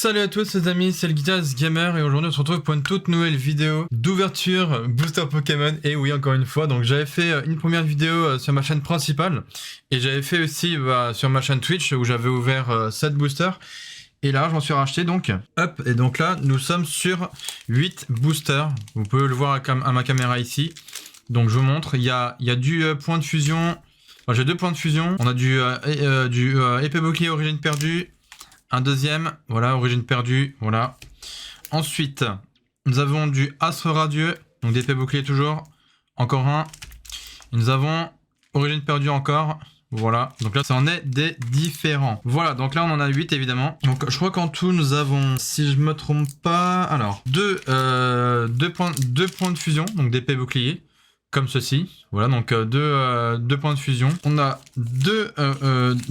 Salut à tous les amis, c'est le Guitarist Gamer et aujourd'hui on se retrouve pour une toute nouvelle vidéo d'ouverture booster Pokémon. Et oui, encore une fois, donc j'avais fait une première vidéo sur ma chaîne principale et j'avais fait aussi sur ma chaîne Twitch où j'avais ouvert 7 boosters. Et là, j'en suis racheté donc. Hop, et donc là, nous sommes sur 8 boosters. Vous pouvez le voir à ma caméra ici. Donc je vous montre, il y a du point de fusion. Enfin, j'ai 2 points de fusion. On a du épée bouclier origine perdue. Un deuxième, voilà, origine perdue, voilà. Ensuite, nous avons du astre radieux, donc d'épée bouclier toujours. Encore un. Et nous avons origine perdue encore. Voilà, donc là, ça en est des différents. Voilà, donc là, on en a 8 évidemment. Donc je crois qu'en tout, nous avons, si je me trompe pas, alors, deux points de fusion, donc d'épée bouclier. Comme ceci, voilà, donc deux points de fusion. On a deux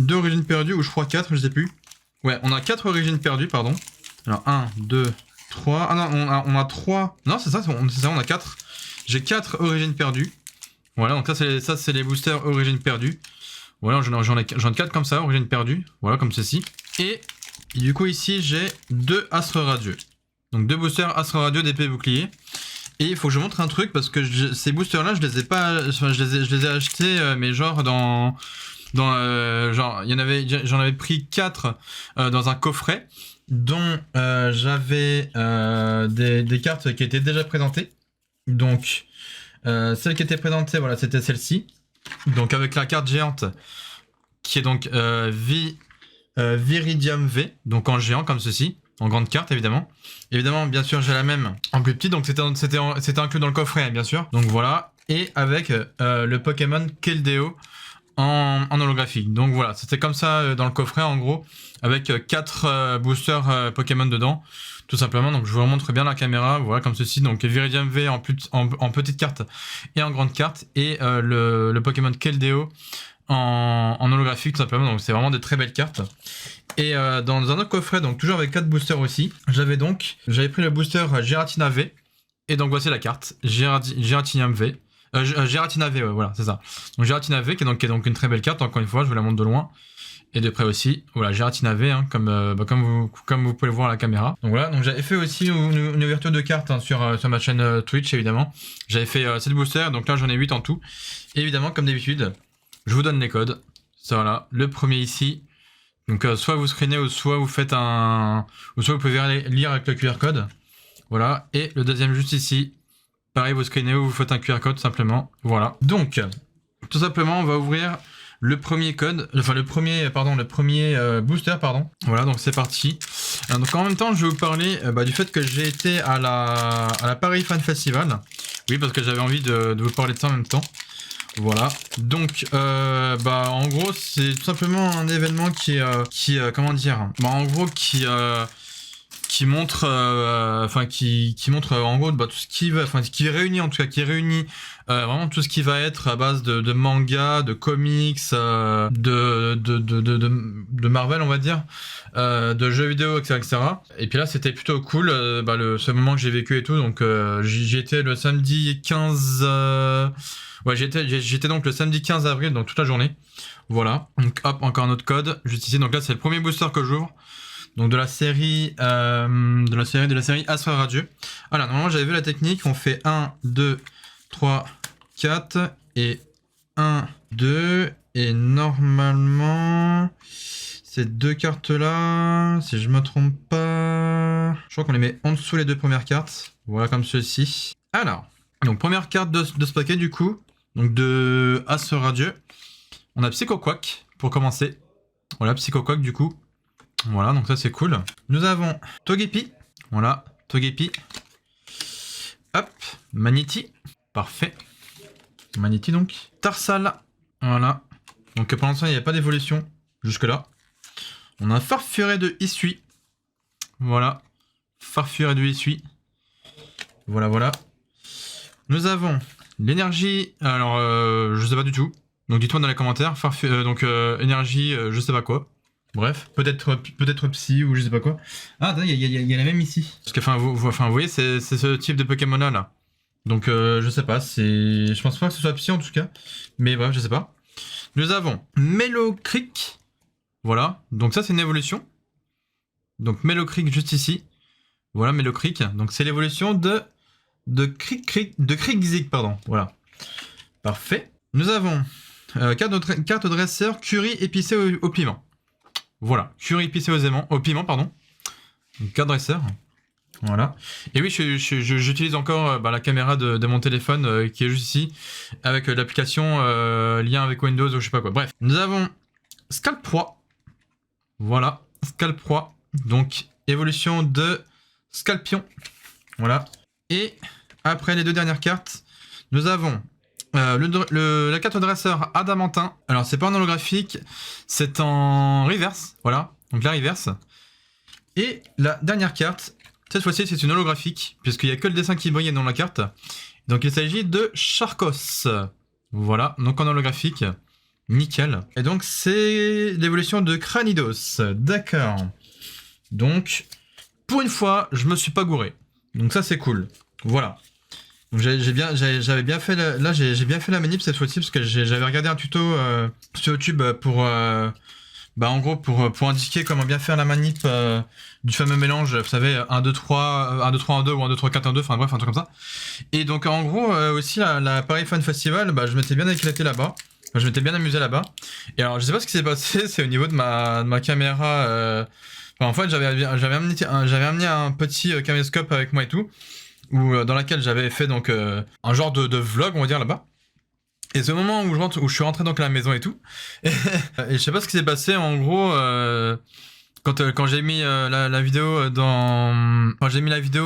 origines perdues, ou je crois 4, je sais plus. Ouais, on a 4 origines perdues, pardon. Alors 1, 2, 3. Ah non, on a 3. Non, c'est ça, on a 4. J'ai 4 origines perdues. Voilà, donc ça c'est les boosters origines perdues. Voilà, j'en ai 4 comme ça, origines perdues. Voilà, comme ceci. Et du coup, ici, j'ai 2 astres radieux. Donc 2 boosters astres radieux d'épée bouclier. Et il faut que je montre un truc parce que ces boosters là je les ai pas, enfin, je les ai achetés mais genre genre j'en avais pris 4 dans un coffret dont j'avais des cartes qui étaient déjà présentées. Donc celle qui était présentée, voilà, c'était celle-ci, donc avec la carte géante qui est donc Viridium V, donc en géant comme ceci, en grande carte évidemment. Évidemment, bien sûr, j'ai la même en plus petit, donc c'était inclus dans le coffret, bien sûr. Donc voilà, et avec le Pokémon Keldeo en holographique. Donc voilà, c'était comme ça dans le coffret en gros, avec 4 boosters Pokémon dedans, tout simplement. Donc je vous remontre bien la caméra, voilà comme ceci. Donc Viridium V en petite carte et en grande carte, et le Pokémon Keldeo en holographique tout simplement. Donc c'est vraiment de très belles cartes. Et dans un autre coffret, donc toujours avec 4 boosters aussi, j'avais pris le booster Giratina V, et donc voici la carte Giratina V. Giratina V, ouais, voilà, c'est ça. Donc Giratina V qui est donc une très belle carte, encore une fois, je vous la montre de loin. Et de près aussi, voilà, Giratina V, hein, comme vous pouvez le voir à la caméra. Donc voilà, donc j'avais fait aussi une ouverture de cartes hein, sur ma chaîne Twitch, évidemment. J'avais fait 7 boosters, donc là j'en ai 8 en tout. Et évidemment, comme d'habitude, je vous donne les codes. Ça, voilà, le premier ici. Donc soit vous screenez, ou soit vous faites ou soit vous pouvez lire avec le QR code. Voilà, et le deuxième juste ici. Pareil, vous screenez ou vous faites un QR code simplement. Voilà. Donc, tout simplement, on va ouvrir le premier code, enfin le premier booster, pardon. Voilà, donc c'est parti. Donc en même temps, je vais vous parler du fait que j'ai été à la Paris Fan Festival. Oui, parce que j'avais envie de vous parler de ça en même temps. Voilà, donc en gros c'est tout simplement un événement qui comment dire, en gros qui montre qui montre en gros tout ce qui va, enfin qui réunit en tout cas, vraiment tout ce qui va être à base de manga, de comics, de Marvel on va dire, de jeux vidéo, etc. Et puis là c'était plutôt cool, ce moment que j'ai vécu et tout. Donc j'y étais le samedi 15 ouais, j'étais donc le samedi 15 avril, donc toute la journée. Voilà, donc hop, encore un autre code juste ici. Donc là c'est le premier booster que j'ouvre, donc de la série Astre Radieux. Alors normalement j'avais vu la technique, on fait 1, 2, 3, 4 et 1, 2, et normalement ces 2 cartes là, si je me trompe pas, je crois qu'on les met en dessous les 2 premières cartes. Voilà, comme ceci. Alors, donc première carte de ce paquet du coup, donc de Astre Radieux. On a Psycho Quack pour commencer. Voilà, Psycho Quack du coup. Voilà, donc ça c'est cool. Nous avons Togepi. Voilà, Togepi. Hop, Maniti. Parfait. Maniti donc. Tarsal. Voilà. Donc pour l'instant il n'y a pas d'évolution jusque là. On a Farfuré de Issui. Voilà. Farfuré de Issui. Voilà, voilà. Nous avons l'énergie. Alors, je sais pas du tout. Donc dites-moi dans les commentaires. Énergie, je sais pas quoi. Bref, peut-être psy ou je sais pas quoi. Ah, il y a la même ici. Parce que, vous voyez, c'est ce type de Pokémon là. Donc, je sais pas. Je pense pas que ce soit psy en tout cas. Mais bref, je sais pas. Nous avons Melocrick. Voilà. Donc ça, c'est une évolution. Donc Mellowcreek juste ici. Voilà Mellowcreek. Donc c'est l'évolution de Kriegzik, pardon. Voilà. Parfait. Nous avons carte dresseur curry épicé au piment. Voilà, curry épicé au piment, pardon. Donc, carte dresseur. Voilà. Et oui, j'utilise encore la caméra de mon téléphone qui est juste ici, avec l'application lien avec Windows ou je sais pas quoi. Bref, nous avons Scalproie. Voilà, Scalproie. Donc, évolution de Scalpion. Voilà. Et après les deux dernières cartes, nous avons la carte dresseur Adamantin. Alors, c'est pas en holographique, c'est en reverse. Voilà, donc la reverse. Et la dernière carte, cette fois-ci, c'est une holographique, puisqu'il n'y a que le dessin qui brille dans la carte. Donc, il s'agit de Charcos. Voilà, donc en holographique. Nickel. Et donc, c'est l'évolution de Cranidos. D'accord. Donc, pour une fois, je me suis pas gouré. Donc ça, c'est cool. Voilà. J'avais bien fait j'ai bien fait la manip cette fois-ci parce que j'avais regardé un tuto sur YouTube pour en gros pour indiquer comment bien faire la manip du fameux mélange, vous savez 1 2 3 1 2 3 1 2 ou 1 2 3 4 1 2, enfin bref un truc comme ça. Et donc en gros aussi la Paris Fan Festival, je m'étais bien éclaté là-bas. Enfin, je m'étais bien amusé là-bas. Et alors je sais pas ce qui s'est passé, c'est au niveau de ma caméra en fait j'avais amené un petit caméscope avec moi et tout. Dans laquelle j'avais fait donc un genre de vlog on va dire là-bas. Et ce moment où je suis rentré donc à la maison et tout, et je sais pas ce qui s'est passé en gros quand j'ai mis la vidéo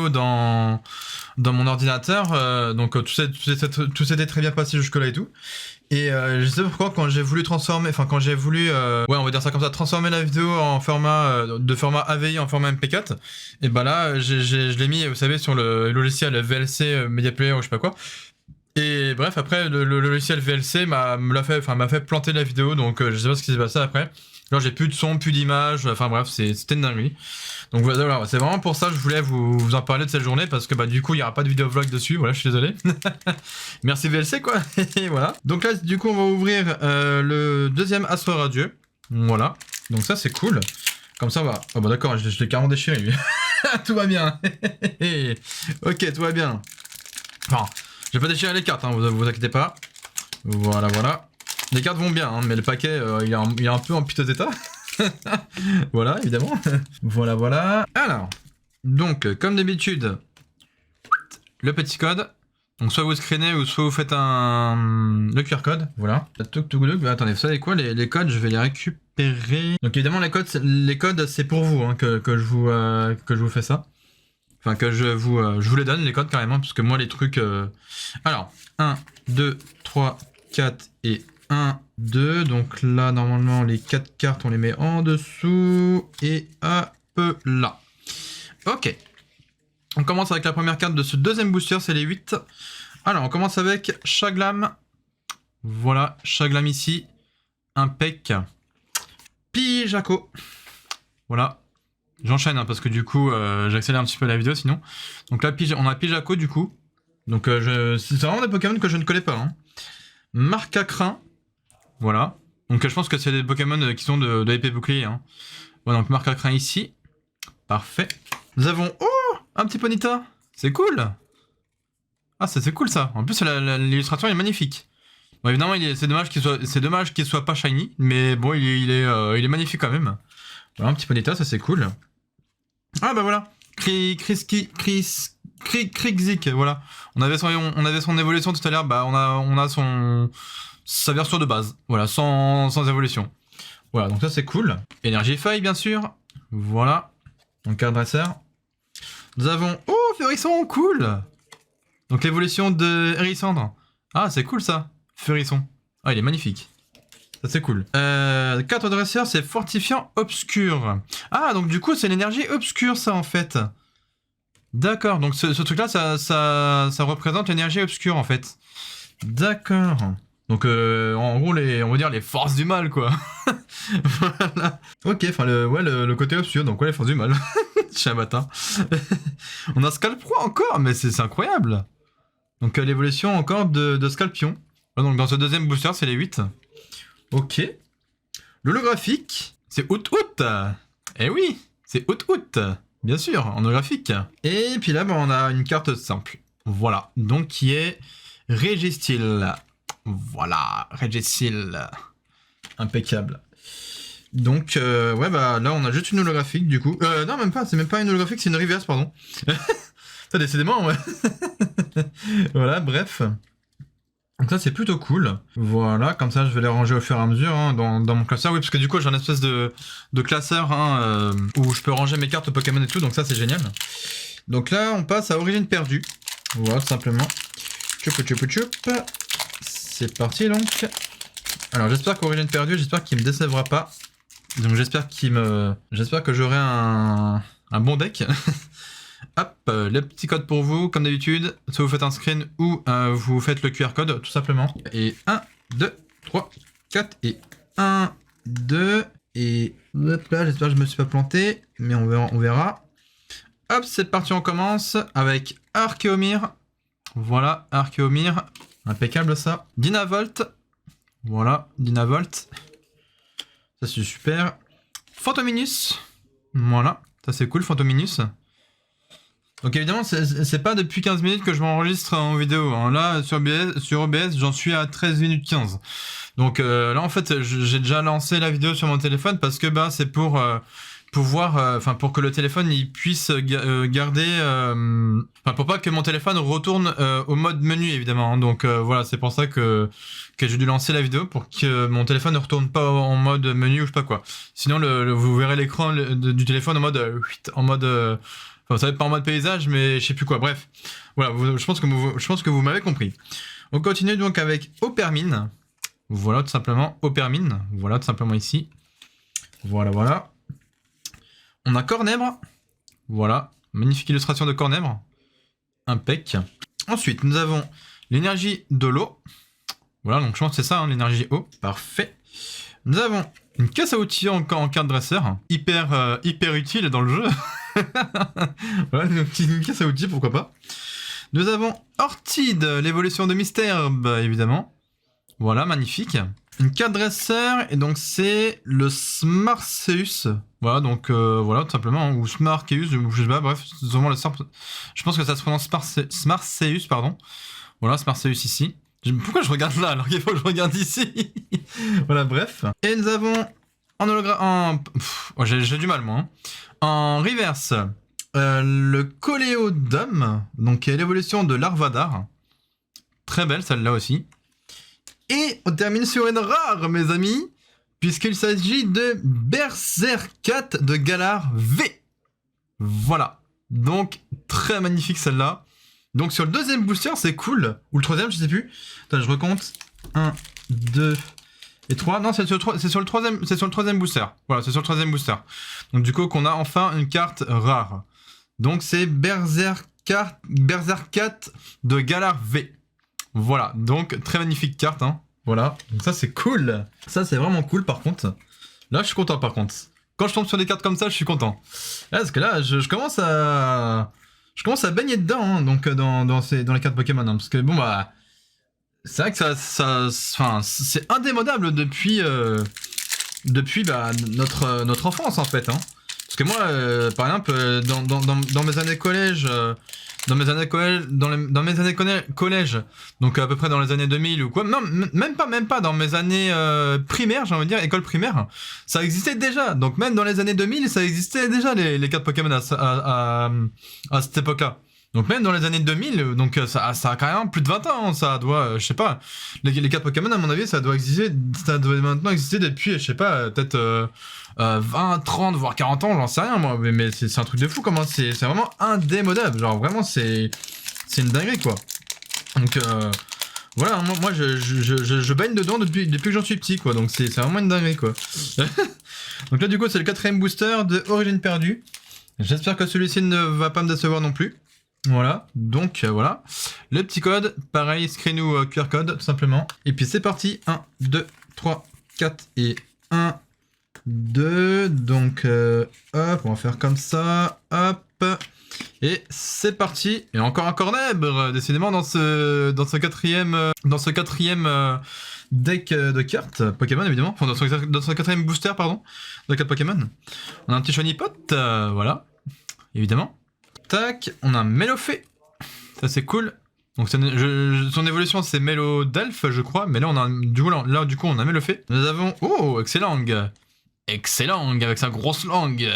dans mon ordinateur, donc tout s'était très bien passé jusque là et tout. Et je sais pas pourquoi quand j'ai voulu transformer, ouais on va dire ça comme ça, transformer la vidéo en format de format AVI en format MP4, et là je l'ai mis, vous savez, sur le logiciel VLC Media Player ou je sais pas quoi. Et bref après le logiciel VLC m'a fait planter la vidéo, donc je sais pas ce qui s'est passé après. Genre j'ai plus de son, plus d'image, enfin bref c'était une dinguerie. Donc voilà, c'est vraiment pour ça que je voulais vous en parler de cette journée, parce que du coup il n'y aura pas de vidéo vlog dessus, voilà, je suis désolé. Merci VLC quoi. Et voilà. Donc là du coup on va ouvrir le deuxième Astro Radieux. Voilà. Donc ça c'est cool. Comme ça on va... Oh d'accord, je l'ai carrément déchiré lui. Tout va bien. Ok, tout va bien. Enfin, je vais pas déchirer les cartes, hein, vous inquiétez pas. Voilà. Les cartes vont bien, hein, mais le paquet il est un peu en piteux état. Voilà, évidemment. Voilà. Alors, donc, comme d'habitude, le petit code. Donc, soit vous screenez ou soit vous faites le QR code. Voilà. Attendez, vous savez quoi, les codes, je vais les récupérer. Donc, évidemment, les codes, c'est pour vous hein, que je vous fais ça. Enfin, que je vous les donne, les codes, carrément, parce que moi, les trucs... Alors, 1, 2, 3, 4 et 1, 2. Donc là, normalement, les 4 cartes, on les met en dessous. Et hop là. Ok. On commence avec la première carte de ce deuxième booster, c'est les 8. Alors, on commence avec Chaglam. Voilà, Chaglam ici. Impec. Pijaco. Voilà. J'enchaîne hein, parce que du coup, j'accélère un petit peu la vidéo sinon. Donc là, on a Pijaco du coup. Donc c'est vraiment des Pokémon que je ne connais pas. Hein. Marcacrin. Voilà. Donc je pense que c'est des Pokémon qui sont de épée bouclier. Hein. Voilà, donc Marcacrin ici. Parfait. Nous avons... Oh, un petit Ponyta. C'est cool. Ah, c'est cool ça. En plus, l'illustration est magnifique. Bon, évidemment, c'est dommage qu'il soit pas shiny. Mais bon, il est magnifique quand même. Voilà, un petit Ponyta, ça c'est cool. Ah bah voilà. Kriegzik, voilà. On avait son évolution tout à l'heure, on a sa version de base. Voilà, sans évolution. Voilà, donc ça c'est cool. Energify bien sûr. Voilà. Donc carte dresseur. Nous avons... Oh, Furisson, cool. Donc l'évolution de Hérissandre. Ah, c'est cool ça. Furisson. Ah, il est magnifique. Ça c'est cool. Carte dresseur, c'est fortifiant obscur. Ah, donc du coup, c'est l'énergie obscure, ça, en fait. D'accord, donc ce truc-là, ça représente l'énergie obscure, en fait. D'accord. Donc, en gros, on va dire les forces du mal, quoi. Voilà. Ok, enfin, le côté obscur, donc ouais, les forces du mal. Chabata. On a Scalproie encore, mais c'est incroyable. Donc, l'évolution encore de Scalpion. Donc, dans ce deuxième booster, c'est les 8. Ok. L'holographique, c'est Out. Eh oui, C'est Out, bien sûr, en holographique. Et puis là, bah, on a une carte simple. Voilà, donc qui est Registeel. Voilà, Registeel. Impeccable. Donc, ouais, bah là, on a juste une holographique, du coup. Non, même pas, c'est même pas une holographique, c'est une reverse, pardon. Ça, décidément, ouais. Voilà, bref. Donc ça, c'est plutôt cool. Voilà, comme ça, je vais les ranger au fur et à mesure hein, dans mon classeur. Oui, parce que du coup, j'ai un espèce de classeur hein, où je peux ranger mes cartes Pokémon et tout, donc ça, c'est génial. Donc là, on passe à Origine perdue. Voilà, tout simplement. Tchoup. C'est parti, donc. Alors, j'espère qu'Origine perdue, j'espère qu'il me décevra pas. Donc, j'espère que j'aurai un bon deck. Hop, le petit code pour vous, comme d'habitude. Soit vous faites un screen ou vous faites le QR code, tout simplement. Et 1, 2, 3, 4 et 1, 2 et... Hop là, j'espère que je me suis pas planté, mais on verra. Hop, c'est parti, on commence avec Archeomir. Voilà, Archeomir. Impeccable ça. Dynavolt. Voilà, Dynavolt. Ça c'est super. Phantominus. Voilà, ça c'est cool, Phantominus. Donc évidemment, c'est pas depuis 15 minutes que je m'enregistre en vidéo. Hein. Là, sur OBS, j'en suis à 13 minutes 15. Donc là, en fait, j'ai déjà lancé la vidéo sur mon téléphone parce que bah, c'est pour pouvoir, pour que le téléphone il puisse garder, pour pas que mon téléphone retourne au mode menu évidemment. Hein. Donc voilà, c'est pour ça que j'ai dû lancer la vidéo pour que mon téléphone ne retourne pas en mode menu ou je sais pas quoi. Sinon, vous verrez l'écran du téléphone en mode, enfin, ça va être pas en mode paysage, mais je sais plus quoi. Bref, voilà, je pense que vous m'avez compris. On continue donc avec Opermine. Voilà, tout simplement, Opermine. Voilà, tout simplement ici. Voilà. On a Cornèbre. Voilà, magnifique illustration de Cornèbre. Impec. Ensuite, nous avons l'énergie de l'eau. Voilà, donc je pense que c'est ça, hein, l'énergie eau. Parfait. Nous avons une caisse à outils en carte dresseur. Hyper utile dans le jeu. Voilà, une caisse à outils, pourquoi pas. Nous avons Orchid, l'évolution de Mystère, bah, évidemment. Voilà, magnifique. Une carte dresseur, et donc c'est le Smarseus. Voilà, donc voilà, tout simplement, hein, ou Smarkeus, ou je sais pas, bref, c'est vraiment le je pense que ça se prononce Smarseus, pardon. Voilà, Smarseus ici. Pourquoi je regarde là alors qu'il faut que je regarde ici? Voilà, bref. Et nous avons en hologramme... j'ai du mal, moi. Hein. En reverse, le Coléodome, donc l'évolution de Larvadar. Très belle, celle-là aussi. Et on termine sur une rare, mes amis, puisqu'il s'agit de Berserkat de Galar V. Voilà. Donc, très magnifique celle-là. Donc, sur le deuxième booster, c'est cool. Ou le troisième, je sais plus. Attends, je recompte. 1, 2 et 3. Non, c'est sur le troisième booster. Voilà, c'est sur le troisième booster. Donc, du coup, qu'on a enfin une carte rare. Donc, c'est Berserkat de Galar V. Voilà, donc très magnifique carte, hein. Voilà, donc ça c'est cool. Ça c'est vraiment cool par contre. Là je suis content par contre. Quand je tombe sur des cartes comme ça, je suis content. Là, parce que là, je commence à baigner dedans, hein, donc dans les cartes Pokémon. Hein, parce que bon bah, c'est vrai que c'est indémodable depuis bah, notre enfance en fait. Hein. Parce que moi, par exemple, dans mes années collège. Dans mes années collège, donc à peu près dans les années 2000 ou quoi, non, même pas, dans mes années primaires, j'ai envie de dire, école primaire, ça existait déjà, donc même dans les années 2000, ça existait déjà les cartes Pokémon à cette époque-là. Donc même dans les années 2000, donc ça a carrément plus de 20 ans, ça doit, je sais pas, les cartes Pokémon à mon avis, ça doit maintenant exister depuis, je sais pas, peut-être 20, 30, voire 40 ans, j'en sais rien moi, mais c'est un truc de fou comment c'est vraiment indémodable, genre vraiment c'est une dinguerie quoi. Donc voilà, moi je baigne dedans depuis que j'en suis petit quoi, donc c'est vraiment une dinguerie quoi. Donc là du coup c'est le 4ème booster de Origine perdue, j'espère que celui-ci ne va pas me décevoir non plus. Voilà, donc voilà. Le petit code, pareil, screen ou QR code, tout simplement. Et puis c'est parti, 1, 2, 3, 4 et 1, 2. Donc, hop, on va faire comme ça, hop. Et c'est parti. Et encore un Cornèbre, décidément, dans ce quatrième deck de cartes Pokémon, évidemment. Enfin, dans son quatrième booster, pardon, de cartes Pokémon. On a un petit Shiny Pot, voilà, évidemment. Tac, on a un Melofée. Ça, c'est cool. Donc, son évolution, c'est Melodelph, je crois. Mais là, on a, du coup, on a Melofée. Nous avons... Oh, excellent. Excellent, avec sa grosse langue.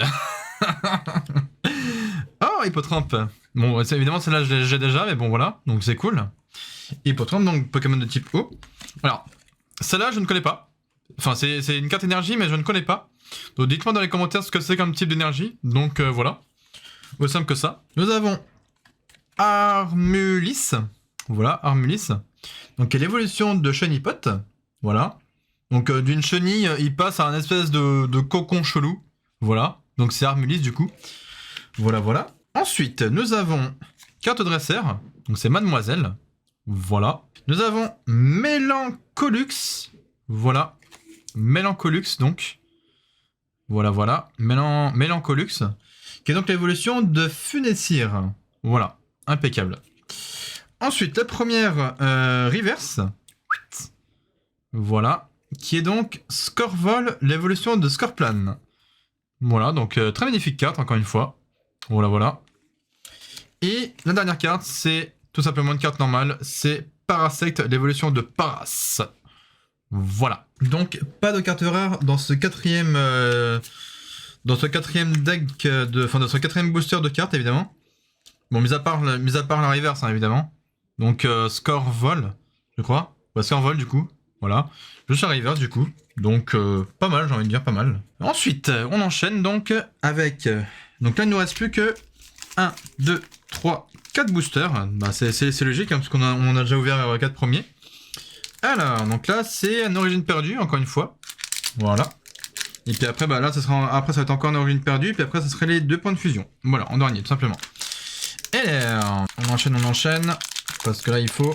Oh, Hippotrampe. Bon, évidemment, celle-là, j'ai déjà, mais bon, voilà. Donc, c'est cool. Hippotrampe, donc Pokémon de type eau. Alors, celle-là, je ne connais pas. Enfin, c'est une carte énergie, mais je ne connais pas. Donc, dites-moi dans les commentaires ce que c'est comme type d'énergie. Donc, voilà. Aussi simple que ça. Nous avons Armulis. Voilà, Armulis. Donc, quelle l'évolution de Shiny Pot. Voilà. Donc, d'une chenille, il passe à un espèce de cocon chelou. Voilà. Donc, c'est Armulis, du coup. Voilà, voilà. Ensuite, nous avons carte dresseur. Donc, c'est Mademoiselle. Voilà. Nous avons Mélancolux. Voilà. Mélancolux, donc. Voilà, voilà. Mélancolux. Qui est donc l'évolution de Funessir. Voilà. Impeccable. Ensuite, la première reverse. Voilà. Qui est donc Scorvol, l'évolution de Scorplan. Voilà, donc très magnifique carte, encore une fois. Voilà, voilà. Et la dernière carte, c'est tout simplement une carte normale. C'est Parasect, l'évolution de Paras. Voilà. Donc, pas de carte rare dans ce quatrième... dans ce quatrième deck enfin, dans ce quatrième booster de cartes, évidemment. Bon, mis à part la reverse, hein, évidemment. Donc, Scorvol, je crois. Ouais, Scorvol, du coup. Voilà. Je suis à reverse, du coup. Donc, pas mal, j'ai envie de dire, pas mal. Ensuite, on enchaîne donc avec... donc là, il ne nous reste plus que 1, 2, 3, 4 boosters. Bah, c'est logique, hein, parce qu'on on a déjà ouvert 4 premiers. Alors, donc là, c'est une origine perdue, encore une fois. Voilà. Et puis après, bah là, après, ça va être encore une origine perdue. Puis après, ça serait les 2 points de fusion. Voilà, en dernier, tout simplement. Et alors, on enchaîne. Parce que là, il faut...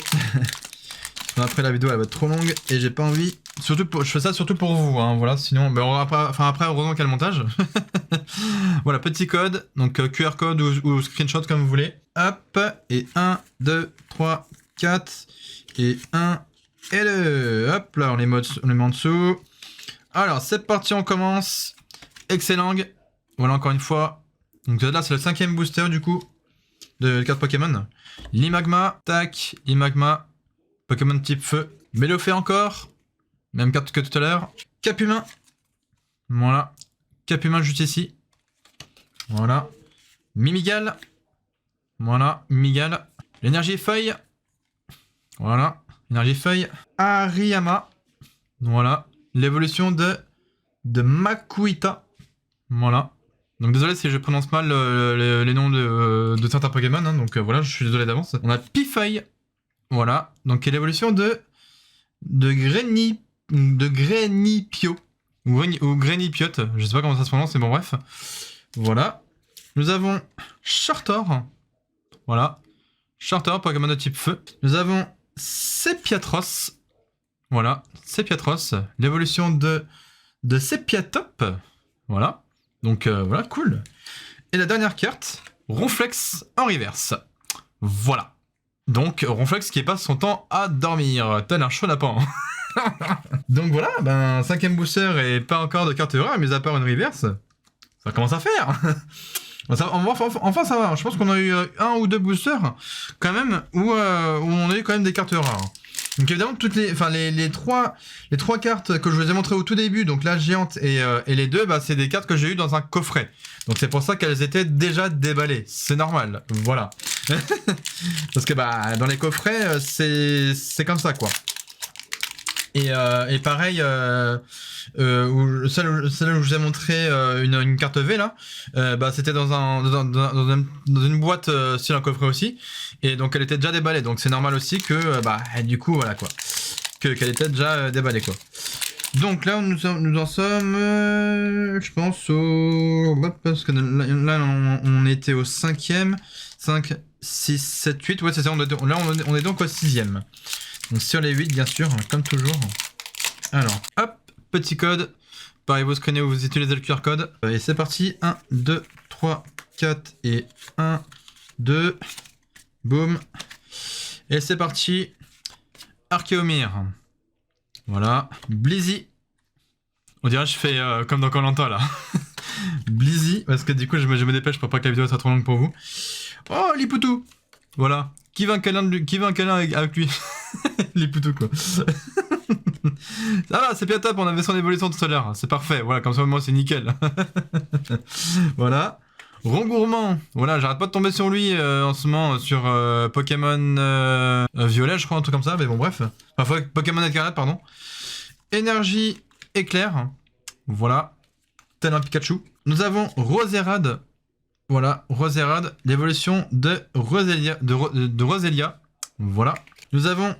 Après, la vidéo, elle va être trop longue. Et j'ai pas envie... Surtout je fais ça surtout pour vous, hein, voilà. Sinon, bah, après, heureusement qu'il y a le montage. Voilà, petit code. Donc, QR code ou screenshot, comme vous voulez. Hop. Et 1, 2, 3, 4. Et 1... Et 2. Hop, là, on les met en dessous. Alors, c'est parti, on commence. Excellent. Voilà, encore une fois. Donc là, c'est le 5ème booster, du coup, de carte Pokémon. Limagma, tac, Limagma. Pokémon type feu. Melofée encore. Même carte que tout à l'heure. Capumin. Voilà. Capumin juste ici. Voilà. Mimigal. Voilà, Mimigal. L'énergie feuille. Voilà. Énergie feuille. Ariyama. Voilà. L'évolution de Makuita. Voilà. Donc désolé si je prononce mal les noms de certains Pokémon. Hein, donc voilà, je suis désolé d'avance. On a Pifeuille. Voilà. Donc l'évolution de Grenipio. Ou Grenipiote. Je sais pas comment ça se prononce, mais bon bref. Voilà. Nous avons Chartor. Voilà. Chartor, Pokémon de type feu. Nous avons Sepiatros. Voilà, Sepiatros, l'évolution de Sepiatop. Voilà, donc voilà, cool. Et la dernière carte, Ronflex en reverse. Voilà. Donc Ronflex qui passe son temps à dormir, tel un chenapan. Donc voilà, ben 5ème booster et pas encore de carte rare, mis à part une reverse. Ça commence à faire. Enfin ça va, je pense qu'on a eu 1 ou 2 boosters quand même où on a eu quand même des cartes rares. Donc évidemment les trois cartes que je vous ai montrées au tout début, donc la géante et les deux, bah c'est des cartes que j'ai eues dans un coffret. Donc c'est pour ça qu'elles étaient déjà déballées. C'est normal, voilà. Parce que bah dans les coffrets c'est comme ça quoi. Et pareil, celle où je vous ai montré une carte V là, bah c'était dans une boîte style un coffret aussi, et donc elle était déjà déballée, donc c'est normal aussi que bah du coup voilà quoi, qu'elle était déjà déballée quoi. Donc là nous en sommes, je pense parce que là on était au 5ème, 5, 6, 7, 8, ouais c'est ça, on est donc au 6ème. Donc sur les 8 bien sûr, comme toujours. Alors, hop, petit code. Pareil, vous screenez ou vous utilisez le QR code. Et c'est parti. 1, 2, 3, 4 et 1, 2. Boum. Et c'est parti. Archéomir. Voilà. Blizzy. On dirait que je fais comme dans Koh-Lanta là. Blizzy, parce que du coup je me dépêche pour pas que la vidéo soit trop longue pour vous. Oh, Lipoutou. Voilà. Qui veut un câlin, avec lui? Lipoutou quoi. Ça va, c'est bien top, on avait son évolution tout à l'heure. C'est parfait, voilà, comme ça au moins c'est nickel. Voilà. Rongourmand, voilà, j'arrête pas de tomber sur lui en ce moment sur Pokémon Violet, je crois, un truc comme ça, mais bon, bref. Enfin, Pokémon Écarlate, pardon. Énergie éclair, voilà, tel un Pikachu. Nous avons Roserade, voilà, Roserade, l'évolution de Roselia, voilà. Nous avons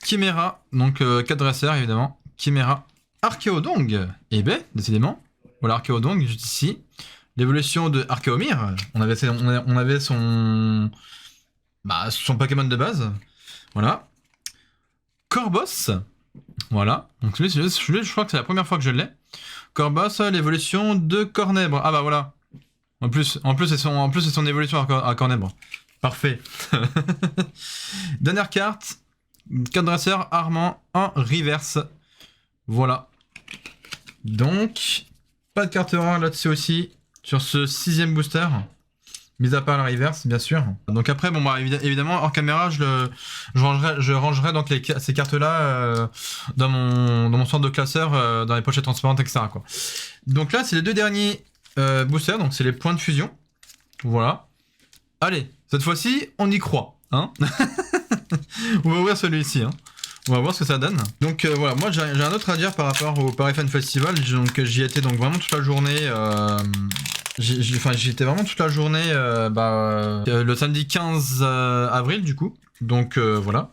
Chimera, donc 4 dresseurs évidemment, Chimera. Archéodong, eh ben, décidément, voilà Archéodong, juste ici. L'évolution de Archéomir, on avait son Pokémon de base, voilà. Corboss, voilà, donc je crois que c'est la première fois que je l'ai. Corboss, l'évolution de Cornèbre, ah bah voilà. En plus c'est son évolution à Cornèbre. Parfait. Dernière carte, 4 dresseurs, Armand en reverse. Voilà. Donc, pas de carte rare là-dessus aussi. Sur ce 6ème booster, mis à part la reverse, bien sûr. Donc après, bon bah évidemment, hors caméra, je rangerai donc ces cartes-là dans mon centre de classeur, dans les pochettes transparentes, etc. quoi. Donc là, c'est les 2 derniers boosters, donc c'est les points de fusion. Voilà. Allez, cette fois-ci, on y croit, hein. On va ouvrir celui-ci, hein. On va voir ce que ça donne. Donc voilà, moi j'ai un autre à dire par rapport au Paris Fan Festival. Donc j'y étais donc vraiment toute la journée. J'y étais vraiment toute la journée le samedi 15 avril du coup. Donc voilà.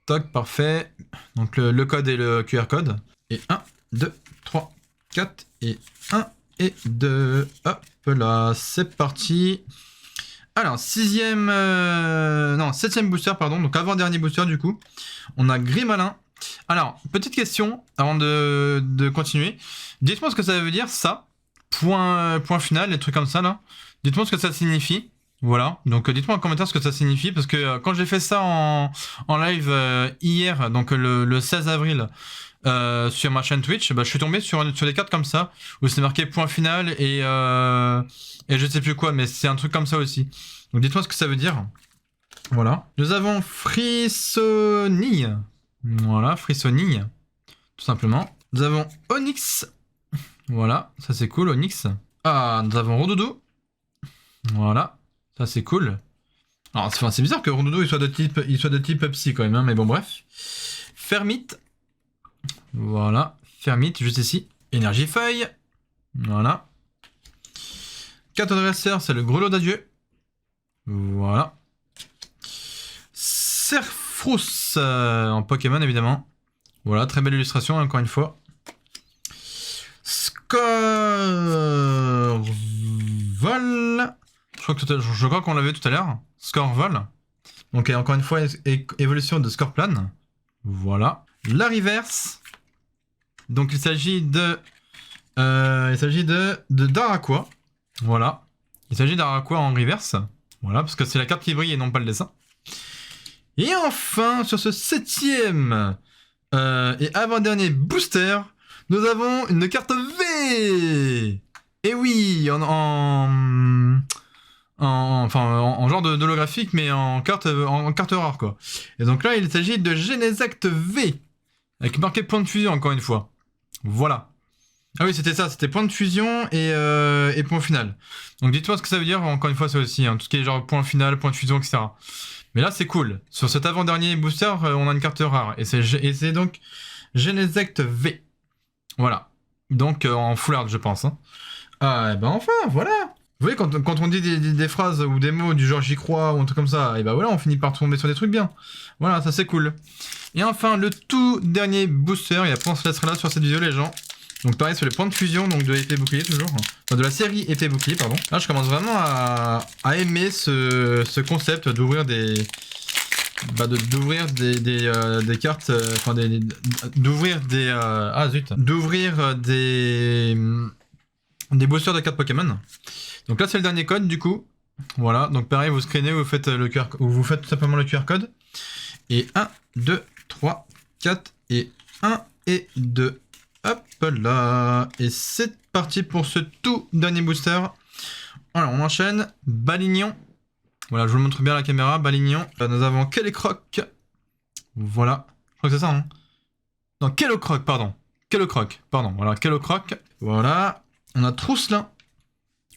Toc, parfait. Donc le code et le QR code. Et 1, 2, 3, 4 et 1 et 2. Hop là, c'est parti. Alors, 7ème booster, pardon, donc avant-dernier booster du coup. On a Grimalin. Alors, petite question, avant de continuer. Dites-moi ce que ça veut dire, ça. Point final, les trucs comme ça, là. Dites-moi ce que ça signifie. Voilà, donc dites-moi en commentaire ce que ça signifie, parce que quand j'ai fait ça en live hier, donc le 16 avril, sur ma chaîne Twitch, je suis tombé sur des cartes comme ça, où c'est marqué point final et je sais plus quoi, mais c'est un truc comme ça aussi. Donc dites-moi ce que ça veut dire. Voilà. Nous avons Frissonille. Voilà, Frissonille. Tout simplement. Nous avons Onyx. Voilà, ça c'est cool, Onyx. Ah, nous avons Rondoudou. Voilà, ça c'est cool. Alors c'est bizarre que Rondoudou il soit de type psy quand même, hein, mais bon bref. Fermite. Voilà, Fermite juste ici. Énergie feuille. Voilà. 4 adversaires, c'est le grelot d'adieu. Voilà. Serfrousse en Pokémon évidemment. Voilà, très belle illustration encore une fois. Scorvol. Je crois qu'on l'avait tout à l'heure. Scorvol. Donc encore une fois, évolution de Scorplan. Voilà. La reverse. Donc il s'agit de Daraqua. Voilà. Il s'agit d'Araqua en reverse. Voilà, parce que c'est la carte qui brille et non pas le dessin. Et enfin, sur ce 7ème et avant-dernier booster, nous avons une carte V. Et oui, en genre d'holographique, mais en carte rare, quoi. Et donc là, il s'agit de Genesect V, avec marqué point de fusion, encore une fois. Voilà. Ah oui, c'était ça, c'était point de fusion et point final. Donc dites-moi ce que ça veut dire, encore une fois, ça aussi, hein, tout ce qui est genre point final, point de fusion, etc. Mais là, c'est cool. Sur cet avant-dernier booster, on a une carte rare, et c'est donc Genesect V. Voilà. Donc en full art, je pense. Hein. Ah, et ben enfin, voilà. Vous voyez, quand on dit des phrases ou des mots du genre j'y crois ou un truc comme ça, et ben voilà, on finit par tomber sur des trucs bien. Voilà, ça c'est cool. Et enfin, le tout dernier booster, et après on se laissera là sur cette vidéo, les gens. Donc pareil, sur les points de fusion donc de l'épée bouclier toujours. Enfin, de la série épée bouclier, pardon. Là, je commence vraiment à aimer ce concept d'ouvrir des cartes, enfin d'ouvrir des boosters de cartes Pokémon. Donc là c'est le dernier code du coup. Voilà, donc pareil vous screenez, vous faites vous faites tout simplement le QR code. Et 1, 2, 3, 4 et 1 et 2. Hop là. Et c'est parti pour ce tout dernier booster. Voilà, on enchaîne. Balignon. Voilà, je vous le montre bien à la caméra. Balignon. Nous avons Kellocroc. Voilà. Je crois que c'est ça, hein. Non, Kellocroc, pardon. Kellocroc, pardon. Voilà, Kellocroc. Voilà. On a Trousselin.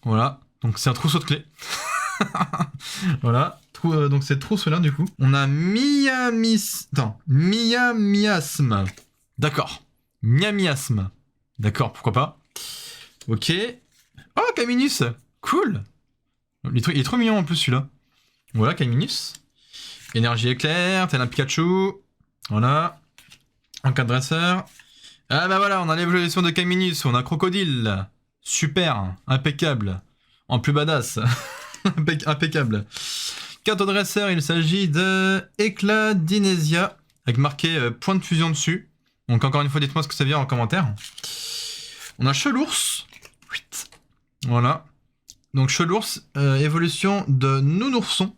Voilà. Donc c'est un trousseau de clés. Voilà. Donc c'est Trousselin du coup. On a Miasme. D'accord. Miasme. D'accord, pourquoi pas. Ok. Oh, Caminus. Cool. Il est trop mignon en plus celui-là. Voilà, Caminus. Énergie éclair, tel un Pikachu. Voilà. En cas de dresseur. Ah bah voilà, on a l'évolution de Caminus. On a Crocodile. Super. Impeccable. En plus badass. Impeccable. Carte de dresseur, il s'agit de Éclat d'Inésia. Avec marqué point de fusion dessus. Donc encore une fois, dites-moi ce que ça veut dire en commentaire. On a Chelours. Voilà. Donc Chelours, évolution de Nounourson.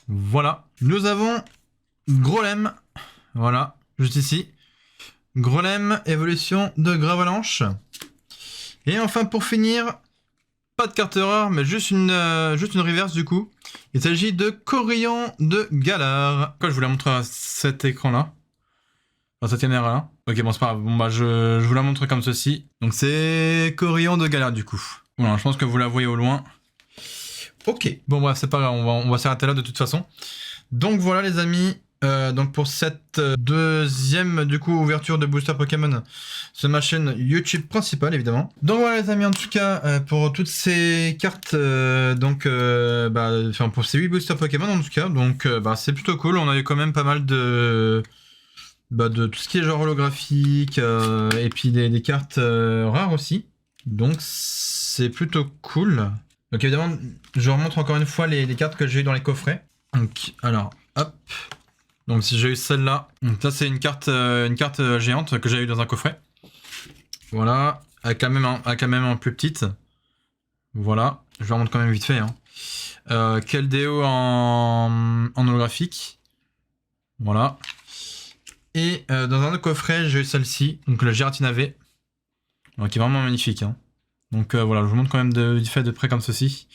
Voilà. Nous avons Grolem. Voilà, juste ici. Grolem, évolution de Gravalanche. Et enfin pour finir, pas de carte rare, mais juste une reverse du coup. Il s'agit de Corian de Galar. Quoi, je vous la montre à cet écran-là. À cette caméra-là. Ok, bon, c'est pas grave. Bon, bah, je vous la montre comme ceci. Donc, c'est Corian de Galar, du coup. Voilà, je pense que vous la voyez au loin. Ok. Bon, bref, c'est pas grave. On va s'arrêter là de toute façon. Donc, voilà, les amis. Donc, pour cette deuxième, du coup, ouverture de Booster Pokémon sur ma chaîne YouTube principale, évidemment. Donc, voilà, les amis, en tout cas, pour toutes ces cartes, pour ces 8 Booster Pokémon, en tout cas. Donc, c'est plutôt cool. On a eu quand même pas mal de tout ce qui est genre holographique, et puis des cartes rares aussi. Donc c'est plutôt cool. Donc évidemment, je remontre encore une fois les cartes que j'ai eu dans les coffrets. Donc alors, hop. Donc si j'ai eu celle-là, donc ça c'est une carte géante que j'ai eu dans un coffret. Voilà, avec la même en plus petite. Voilà, je vous remontre quand même vite fait. Keldeo en holographique. Voilà. Et dans un autre coffret, j'ai eu celle-ci, donc la Giratinave, qui est vraiment magnifique. Hein. Donc voilà, je vous montre quand même du fait de près comme ceci.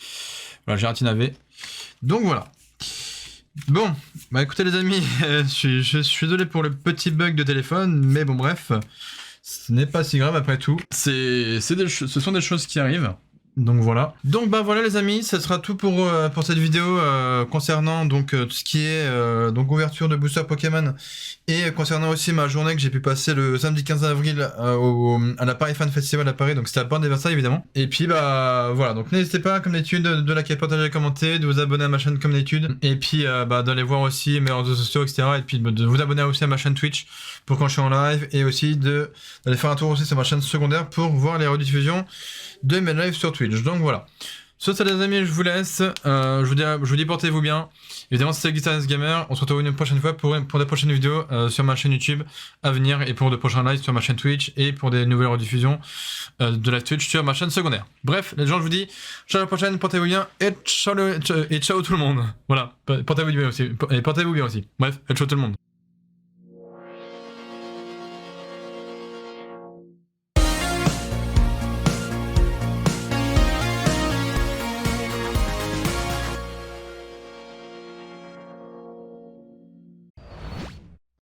Voilà, Giratinave. Donc voilà. Bon, bah écoutez les amis, je suis désolé pour le petit bug de téléphone, mais bon bref, ce n'est pas si grave après tout. Ce sont des choses qui arrivent. Donc voilà. Donc bah voilà les amis, ça sera tout pour cette vidéo concernant donc tout ce qui est donc ouverture de booster Pokémon et concernant aussi ma journée que j'ai pu passer le samedi 15 avril à la Paris Fan Festival à Paris, donc c'était à Porte des Versailles évidemment. Et puis bah voilà, donc n'hésitez pas comme d'habitude de liker, partager, commenter, de vous abonner à ma chaîne comme d'habitude et puis d'aller voir aussi mes réseaux sociaux etc. Et puis de vous abonner aussi à ma chaîne Twitch pour quand je suis en live et aussi d'aller faire un tour aussi sur ma chaîne secondaire pour voir les rediffusions de mes lives sur Twitch. Donc voilà. Sur ça les amis, je vous laisse. Je vous dis portez-vous bien. Évidemment c'était Guitarist Gamer. On se retrouve une prochaine fois pour des prochaines vidéos sur ma chaîne YouTube à venir et pour de prochains lives sur ma chaîne Twitch et pour des nouvelles rediffusions de la Twitch sur ma chaîne secondaire. Bref, les gens je vous dis ciao à la prochaine, portez-vous bien et ciao tout le monde. Voilà, portez-vous bien aussi. Et portez-vous bien aussi. Bref, et ciao tout le monde.